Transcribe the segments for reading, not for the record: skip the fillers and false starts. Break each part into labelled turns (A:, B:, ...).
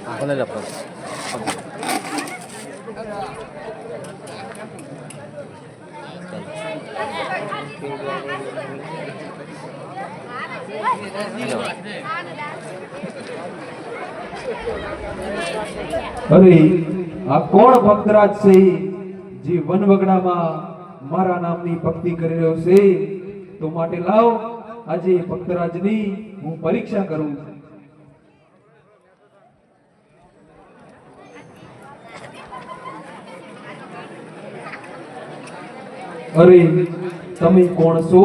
A: Boleh dapat.
B: અરે આ કોણ ભક્તરાજ છે જે વનવગડામાં મારા નામની ભક્તિ કરી રહ્યો છે? તો માટે લાવ આજે ભક્તરાજની હું પરીક્ષા કરું. અરે તમે કોણ છો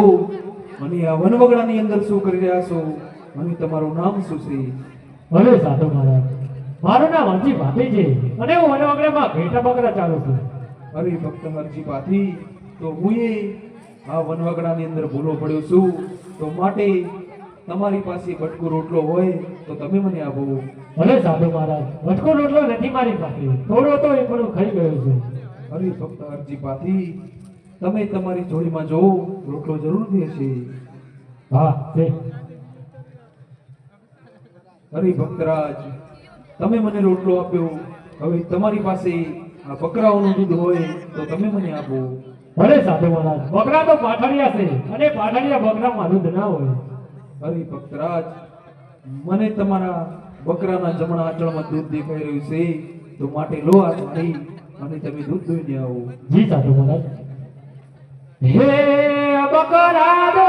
B: અને આ વનવગડાની અંદર શું કરી રહ્યા છો અને તમારું નામ શું છે?
C: ભલે સાધુ મહારાજ, મારું નામ હરજી ભાતી છે અને હું વનવગડામાં ઘેટા બકરા ચાલુ છું.
B: અરે ભક્ત હરજી પાથી, તો હું આ વનવગડાની અંદર ભૂલો પડ્યો છું, તો માટે તમારી પાસે બટકુ રોટલો હોય તો તમે મને આપો.
C: ભલે સાધુ મહારાજ, વટકો રોટલો નથી મારી પાસે, થોડો તો એ પણ ખાઈ ગયો છું.
B: અરે ભક્ત હરજી પાથી, તમે તમારી જોડીમાં જો રોટલો જરૂર હશે.
C: હા છે.
B: અરે ભક્તરાજ, તમે મને રોટલો આપ્યો, હવે તમારી પાસે આ બકરાઓનું દૂધ હોય તો તમે મને આપો.
C: ભલે સાધુ મહારાજ, બકરા તો પાઠડિયા છે અને પાઠડિયા બકરામાં દૂધ ના હોય.
B: અરે ભક્તરાજ, મને તમારા બકરાના જમણા આંચળમાં દૂધ દેખાઈ રહ્યું છે, તો માટે લો આ થાળી અને તમે દૂધ દોઈને આવો.
C: જી સાધુ મહારાજ. હે બકરા દો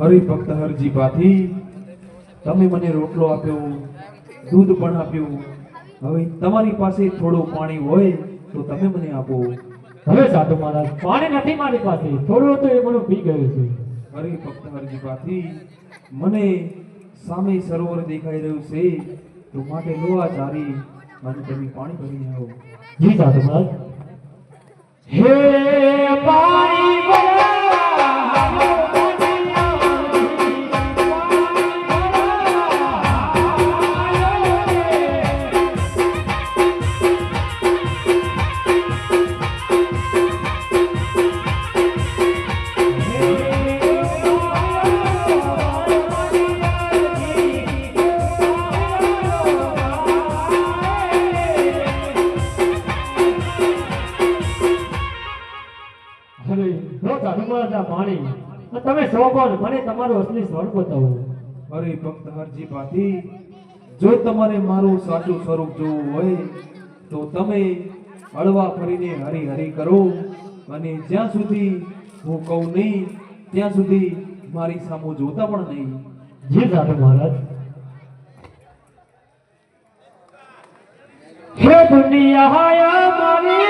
B: અરે ભક્ત હરજી પાથી, તમે મને રોટલો આપ્યો, દૂધ પણ આપ્યું, હવે તમારી પાસે થોડું પાણી હોય તો તમે મને આપો.
C: હવે સાધુ મહારાજ, પાણી નથી મારી પાસે, થોડું તો એ મને પી ગયું છે.
B: અરે ભક્ત હરજી પાથી, મને સામે સરોવર દેખાઈ રહ્યું છે, તો માટે લો આ જારી અને તમે પાણી ભરીને આવો.
C: જી સાધુ મહારાજ. હે પાણી ભરા પાણી તમે શો કોણ, મને તમારું અસલી સ્વરૂપ બતાવો.
B: અરે ભક્ત હરજી પાથી, જો તમારે મારું સાચું સ્વરૂપ જોવું હોય તો તમે હળવા ફરીને હરી હરી કરો અને જ્યાં સુધી હું કહું નહીં ત્યાં સુધી મારી સામું જોતા પણ નહીં.
C: જી સાધુ મહારાજ. હે દુનિયા મારી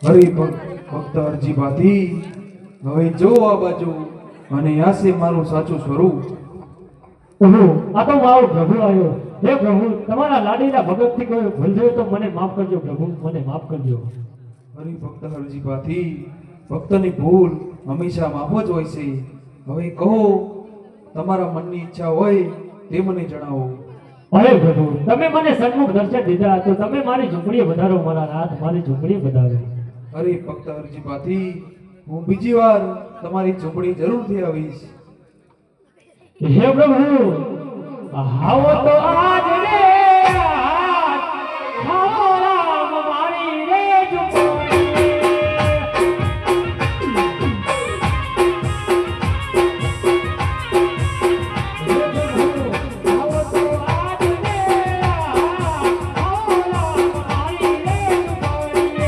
B: ભક્ત હરજી ભાતી, હવે જો આ બાજુ અને આ છે મારું સાચું સ્વરૂપ.
C: પ્રભુ, આ તો મારો પ્રભુ આવ્યો. હે પ્રભુ, તમારા લાડીના ભગતથી કોઈ ભૂલ થયું તો મને માફ કરજો પ્રભુ, મને માફ કરજો.
B: ભક્ત હરજી ભાતી, ભક્તની ભૂલ હંમેશા માફ જ હોય છે. હવે કહો, તમારા મનની ઈચ્છા હોય તે મને જણાવો.
C: અરે પ્રભુ, તમે મને સન્મુખ દર્શન દીધા તો તમે મારી ઝૂંપડીએ વધારો, મારા નાથ મારી ઝૂંપડીએ વધારો.
B: ભક્ત હરજી ભાતી, હું બીજી વાર તમારી ઝૂંપડી જરૂરથી આવીશ.
C: હે પ્રભુ, આવો તો આજ રે આજ, આવો રામ મારી રે ઝૂંપડી. આવો તો આજ રે આજ, આવો રામ મારી રે ઝૂંપડી.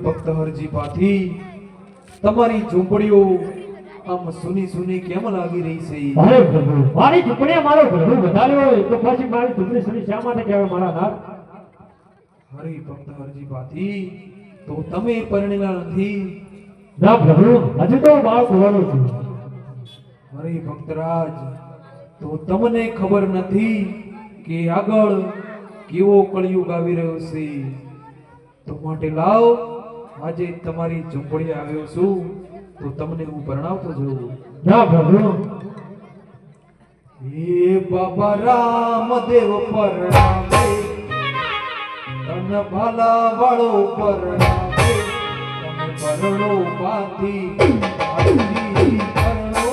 B: ભક્ત હરજી ભાતી, તમારી ઝૂંપડીઓ આમ સુની સુની કેમ લાગી રહી છે?
C: અરે પ્રભુ, મારી ઝૂંપડીએ મારો પ્રભુ વધાર્યો હોય તો પછી મારી ઝૂંપડી સુની શા માટે કહેવાય મારા નાથ?
B: ભક્ત હરજી ભાતી, તો તમે પરણેલા નથી?
C: ના પ્રભુ, હજુ તો હું બાળક હોવાનો છું.
B: ભક્તરાજ, તો તમને ખબર નથી કે આગળ કેવો કળિયુગ આવી રહ્યો છે? તો માટે લાવ, આજે તમારી ઝૂંપડી આવ્યો છું તો તમને હું પરણાવતો જઉં.
C: ના પ્રભુ.
B: હે બાબા રામદેવ પરણાવે, તન ભાલા વાળો પરણાવે, તમે પરણો પાથી પરણો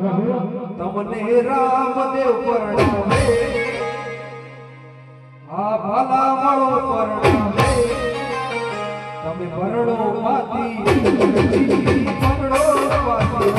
C: પ્રભુ
B: તમને રામદેવ પરણાવે આ ભાલા વાળો પરણાવે તમે પરણો પાતી પરણો પાતી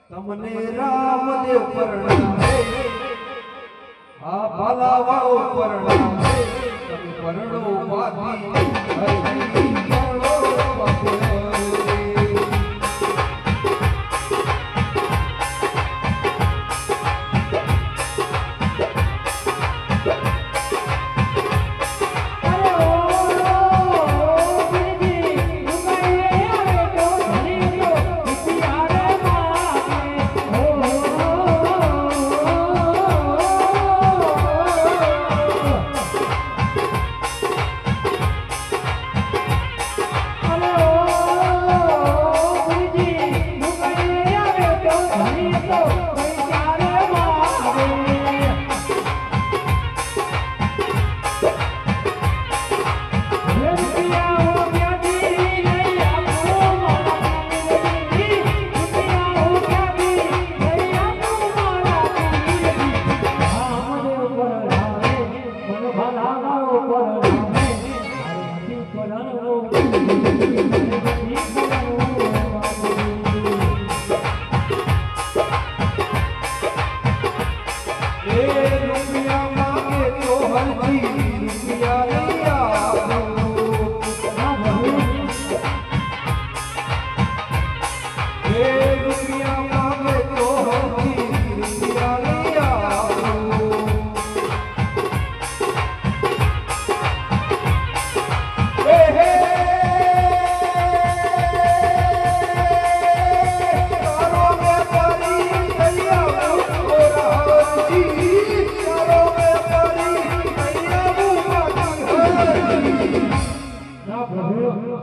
B: તમને રામદેવ પરણાવે આ ભાલા વાળો પરણાવે તમે પરણો પાતી હરી પરણો પાતી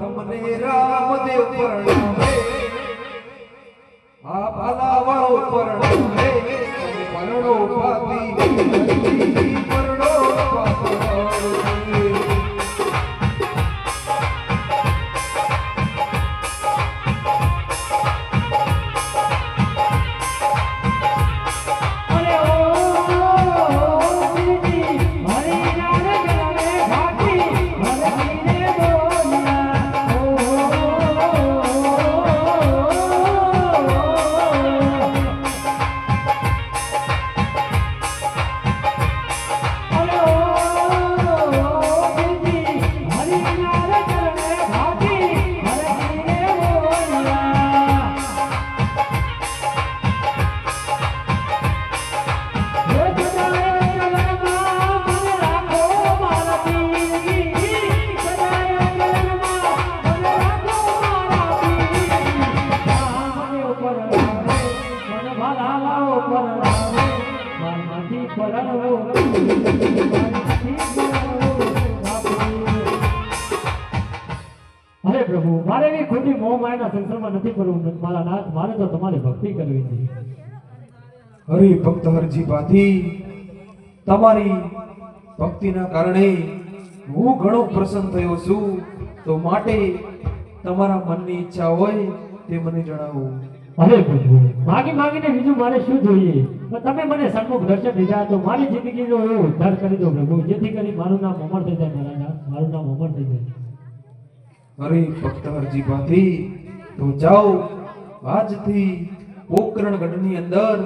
B: તમને રામદેવ પરણાવે આ ભાલા વાળો પરણાવે તમે પરણો પાતી પરણો પાતી
C: Oh પ્રભુ મારે એવી ખોટી મોહ માયાના સંસારમાં નથી પડવું મારા નાથ મારે તો તમારી ભક્તિ કરવી છે
B: હરિ ભક્ત હરજી ભાતી તમારી ભક્તિના કારણે હું ઘણો પ્રસન્ન થયો છું તો માટે તમારા મનની ઈચ્છા હોય તે મને જણાવો
C: અરે પ્રભુ માગીને બીજું મારે શું જોઈએ પણ તમે મને સન્મુખ દર્શન દીધા તો મારી જિંદગીનો એવો ઉદ્ધાર કરી દો પ્રભુ જેથી કરી મારું નામ અમર થઈ જાય મારા નાથ મારું નામ અમર થઈ જાય
B: હરિ ભક્ત હરજી ભાતી તો જાઓ આજથી પોકરણ ગઢની અંદર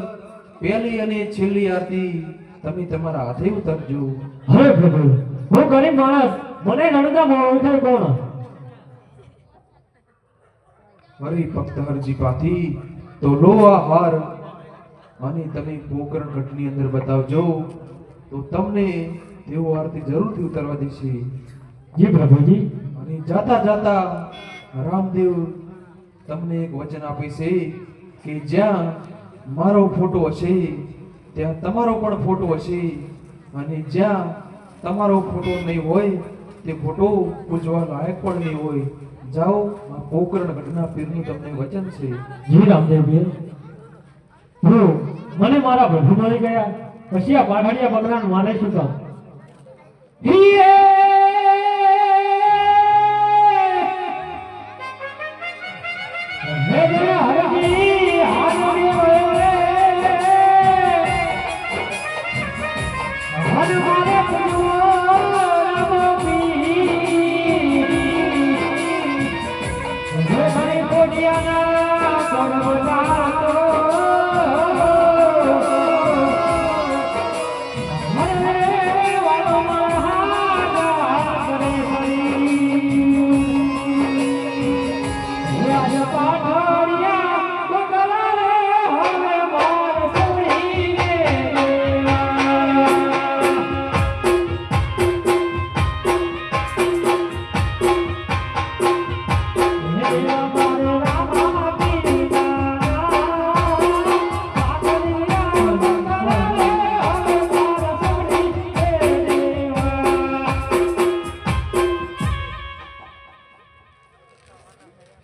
B: પહેલી અને છેલ્લી આરતી તમે તમારા હાથે ઉતારજો
C: અરે પ્રભુ હું ગરીબ માણસ મને રણતા ઓળખાય કોણ
B: હરિ ભક્ત હરજી ભાતી તો લો આ હાર અને તમે પોકરણ ગઢની અંદર બતાવજો તો તમને તેઓ આરતી જરૂરથી ઉતારવા દેશે
C: જી પ્રભુજી
B: અને જાતા જાતા રામદેવ તમને એક વચન આપે છે કે જ્યાં મારો ફોટો હશે ત્યાં તમારો પણ ફોટો હશે અને જ્યાં તમારો ફોટો નહીં હોય તે ફોટો પૂજવા લાયક પણ નહીં હોય જાઓ આ પોકરણ ઘટના પીરનું તમને વચન છે
C: જી રામદેવ બેન હું મને મારા પ્રભુ મળી ગયા પછી આ પાઘડિયા બકરાનું માને શું કામ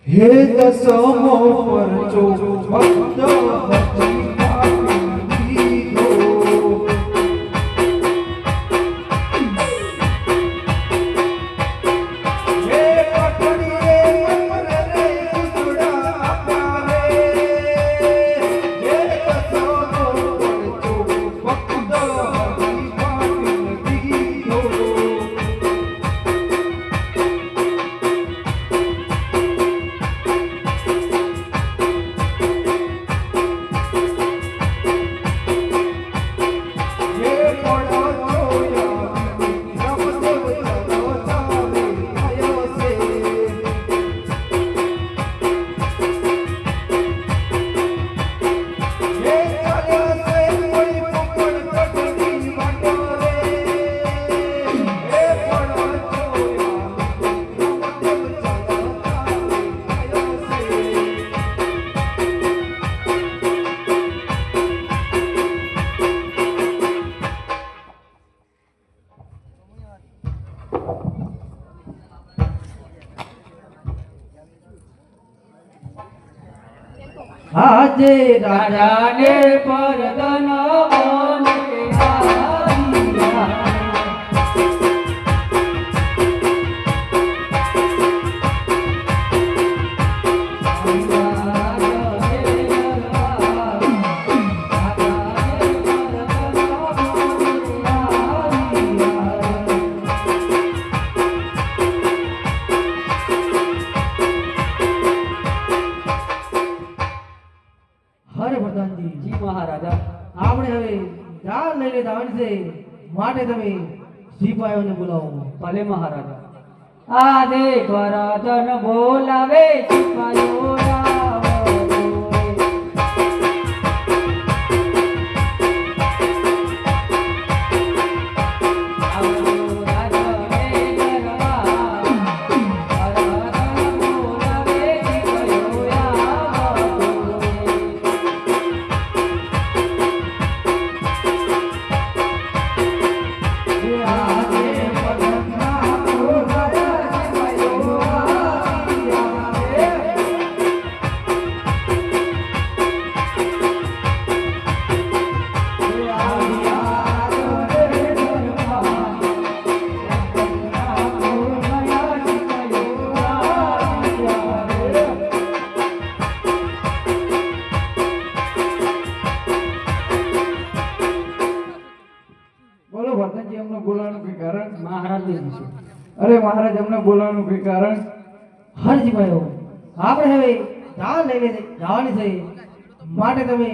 B: હે દસમો પરચો ભક્ત હરજી ભાતી દીધો હે પટડીએ મરે રે ઉજડા પાવે હે દસમો પરચો ભક્ત હરજી ભાતી દીધો
A: આજે રાજાને પરદન મને આવ્યા
D: હરે પ્રધાનજી
A: જી મહારાજા
D: આપણે હવે ચાલ લઈને જવાની છે માટે તમે સિપાહીઓને બોલાવો
A: ભલે મહારાજા આજે પરદન બોલાવે સિપાહીઓ કારણ
C: મહારાજને પૂછો.
A: અરે મહારાજ અમને બોલાવવાનું કોઈ કારણ
D: હર સિપાહીઓ આપણે હવે જાન લઈને જવાની છે માટે તમે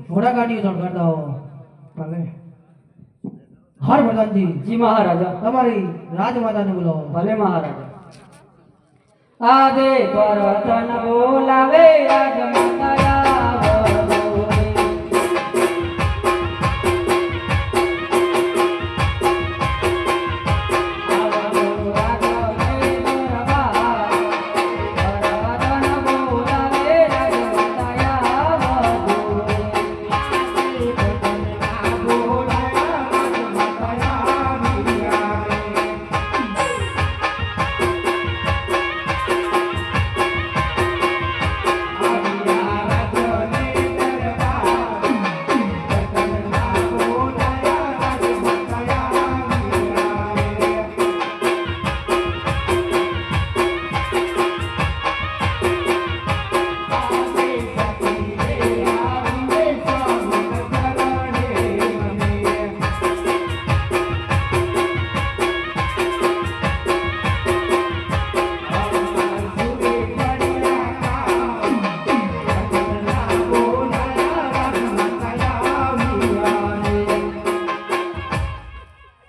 D: ઘોડા ગાડીઓ શણગારતા હો.
A: ભલે
D: હર પ્રધાનજી
A: જી મહારાજા
D: તમારી રાજમાતાને બોલાવો.
A: ભલે મહારાજા આદે પરતન બોલાવે રાજમાતા આવો રે. આવો રાજને દરબાર, પરતન બોલાવે રાજમાતા આવો રે.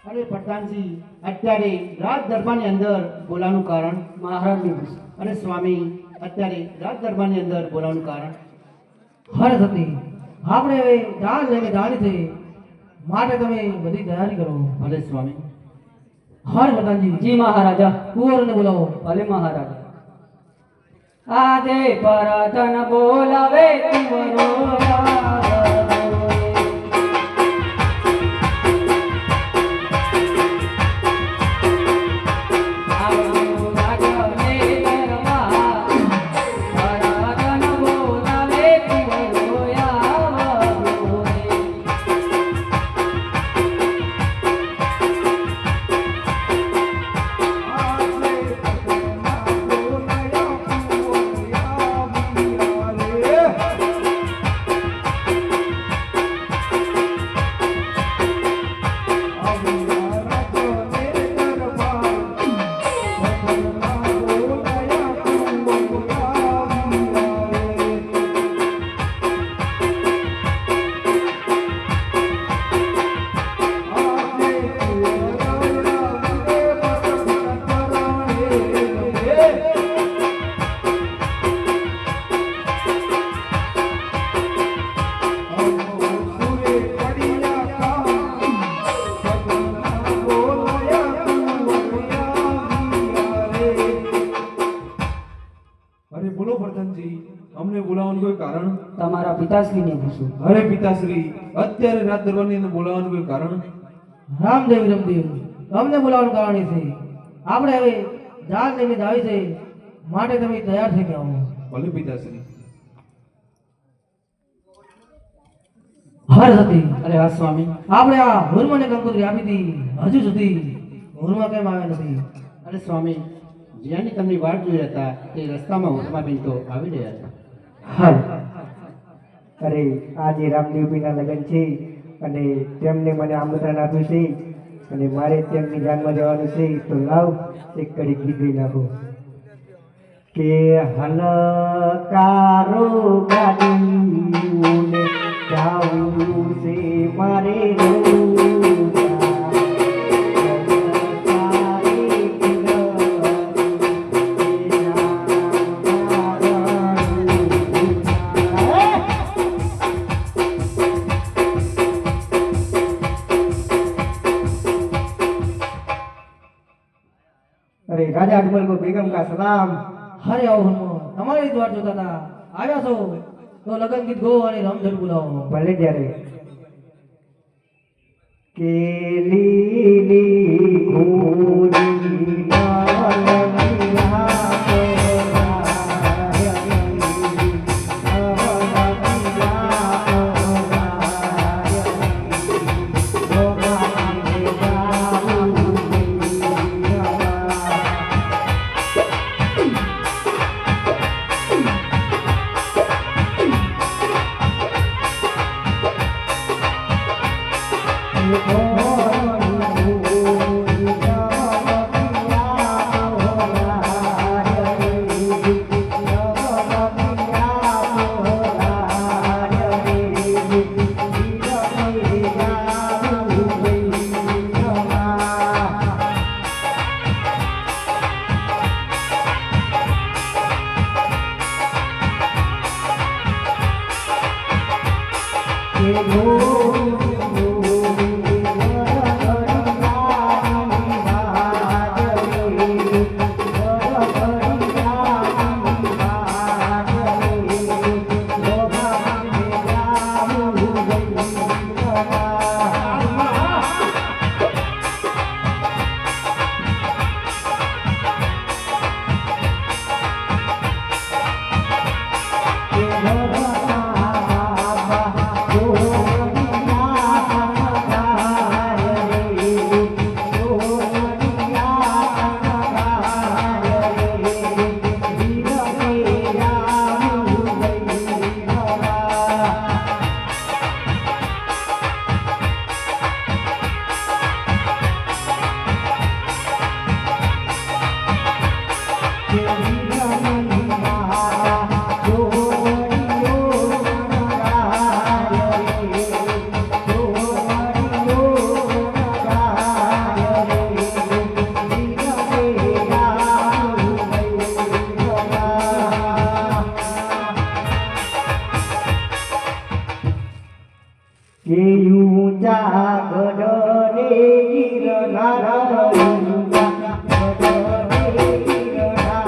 E: અરે પ્રધાનજી અત્યારે રાજ દરબારની અંદર બોલાવાનું કારણ
A: મહારાજની પૂછો.
E: અને સ્વામી અત્યારે રાજ દરબારની અંદર બોલાવાનું કારણ
D: હર સતી આપણે હવે જાન લઈને જવાની છે માટે તમે બધી તૈયારી કરો.
E: ભલે સ્વામી.
D: હર પ્રધાનજી
A: જી મહારાજા
D: કુંવરને બોલાવો.
A: ભલે મહારાજા આદે પરતન બોલાવે કુંવરો આવો રે. આવો રાજને દરબાર, પરતન બોલાવે કુંવરો આવો રે.
B: અરે બોલો પ્રધાનજી, અમને બોલાવવાનું કોઈ કારણ?
A: તમારા પિતાશ્રીને પૂછો.
B: અરે પિતાશ્રી, અત્યારે રાજ દરબારની અંદર બોલાવવાનું કોઈ કારણ?
D: રામદેવ રમદેવ તમને બોલાવવાનું કારણ એ છે આપણે હવે જાન લઈને જાવી છે માટે તમે તૈયાર થઈ ગયા હો.
B: ભલે પિતાશ્રી.
D: હર સતી
E: અરે હા સ્વામી.
D: આપણે આ હુરમાને કંકોત્રી આપી હતી હજુ સુધી હુરમા કેમ આવ્યા નથી?
E: અરે સ્વામી, જ્યાંની તમને વાટ જોઈ હતા તે રસ્તામાં ઉર્માબેન તો આવી રહ્યા હતા.
F: હા અરે આજે રામદેવભાઈના લગ્ન છે અને તેમને મને આમંત્રણ આપ્યું છે અને મારે તેમની જાનમાં જવાનું છે તો લાવ એક કડી ગીત ગાઈ નાખો કે હલકારો ગાડીઓને જાવું છે મારે अरे राजा अकबर को बेगम का सलाम।
D: અરે આવો હુરમો તમારી જ વાટ જોતા હતા આવ્યા છો તો લગન ગીત ગો અને રમઝટ બોલાવો.
F: भले ત્યારે કે લીલી ઘોડી લાલમિયા Oh કે ઊંચા ગઢને ગિરનાર ઊંચા ગઢને ગિરનાર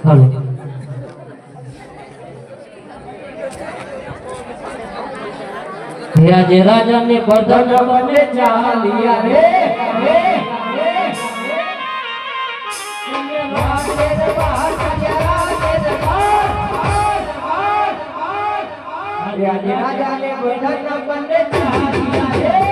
C: હાલો આજે રાજાને પ્રધાન બને ચાલિયા રે આજે રાજાને પ્રધાન બને ચાલિયા રે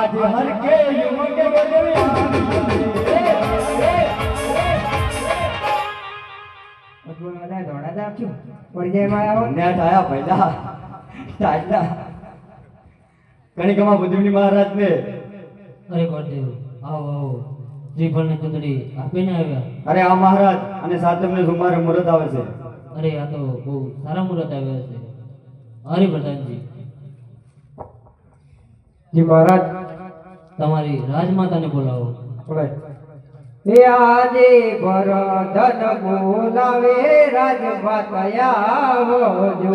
F: આજ હર કે યુવક બદવ્યા
D: દોડા જ આપશું પડી જાય માં આવો
F: નેટ આયા પહેલા ટાઈલા કણિકમાં બુદ્ધિની મહારાજ ને
C: અરે ગોરદેવ આવો આવો શ્રીફળની ચૂંદડી આપીને આવ્યા.
F: અરે આ મહારાજ અને સાતમને સોમવારે મુહૂર્ત આવે છે.
C: અરે આ તો બહુ સારા મુહૂર્ત આવ્યા છે. હરે પ્રધાનજી
F: જી મહારાજ
C: તમારી રાજમાતાને બોલાવો.
F: બોલે
A: એ આજે ભરધન બોલાવે રાજભાત આવજો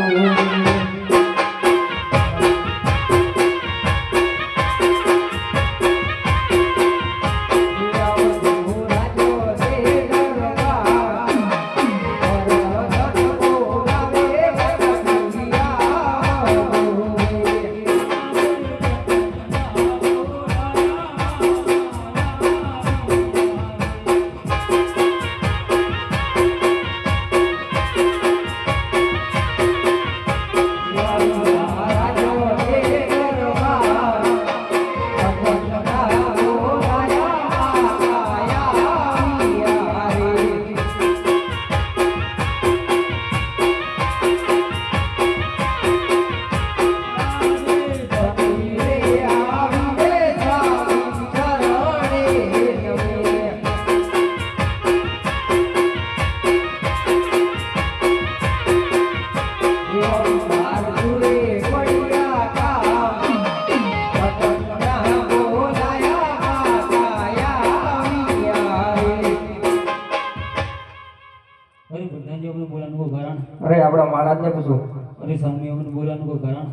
C: અરે પ્રધાનજી આપણે બોલાવાનું કોઈ કારણ?
F: અરે આપણા મહારાજને પૂછો.
C: અરે સ્વામી આપણે બોલાવાનું કોઈ કારણ?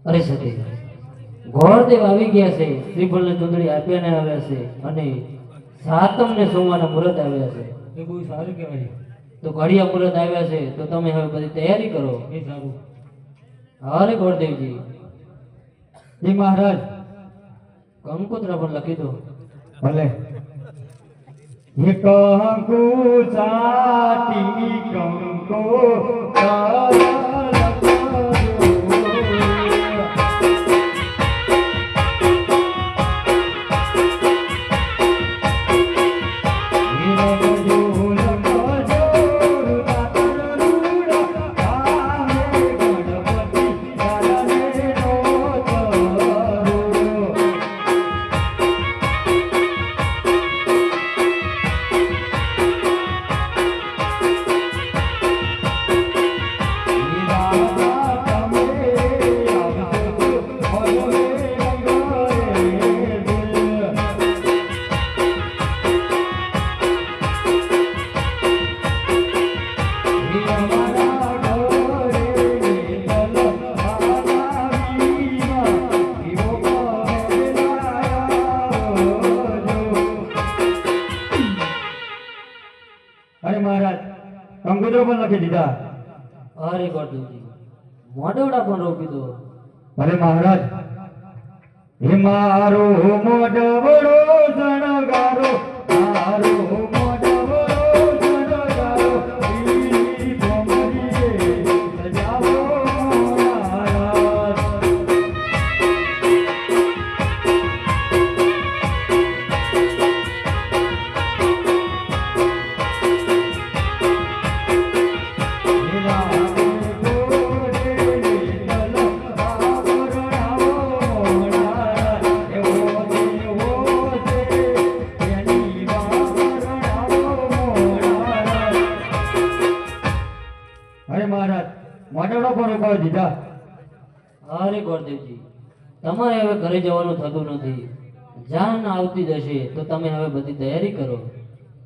C: અરે સતી ગોરદેવ આવી ગયા છે. શ્રીફળની ચૂંદડી આપ્યાને આવ્યા છે અને સાતમને સોમવારના મુહૂર્ત આવ્યા છે. એ બહુ સારું કહેવાય. તો ઘડિયા મુહૂર્ત આવ્યા છે તો તમે હવે બધી તૈયારી કરો. એ સારું. અરે ગોરદેવજી
F: જી મહારાજ
C: કંકોત્રા પણ લખી દો.
F: ભલે કંકુ ચાટી કંકો કંકોત્રા પણ લખી દીધા.
C: અરે ગોરદેવજી મોઢવડા પણ રોપી દો.
F: અરે મહારાજ હે મારો મોઢવડો શણગારો મારો મોઢવડો શણગારો ઈ ભમરીએ સજાવો મહારાજ. મોઢવડા પણ રોપાવી દીધા.
C: અરે ગોરદેવજી તમારે હવે ઘરે જવાનું થતું નથી. જાન આવતી જશે તો તમે હવે બધી તૈયારી કરો.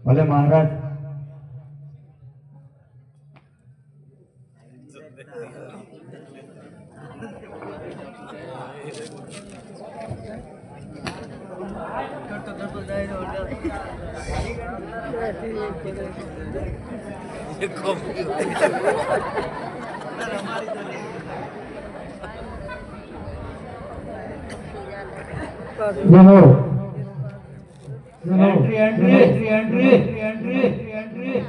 F: ભલે મહારાજ.
B: Entry entry entry entry entry entry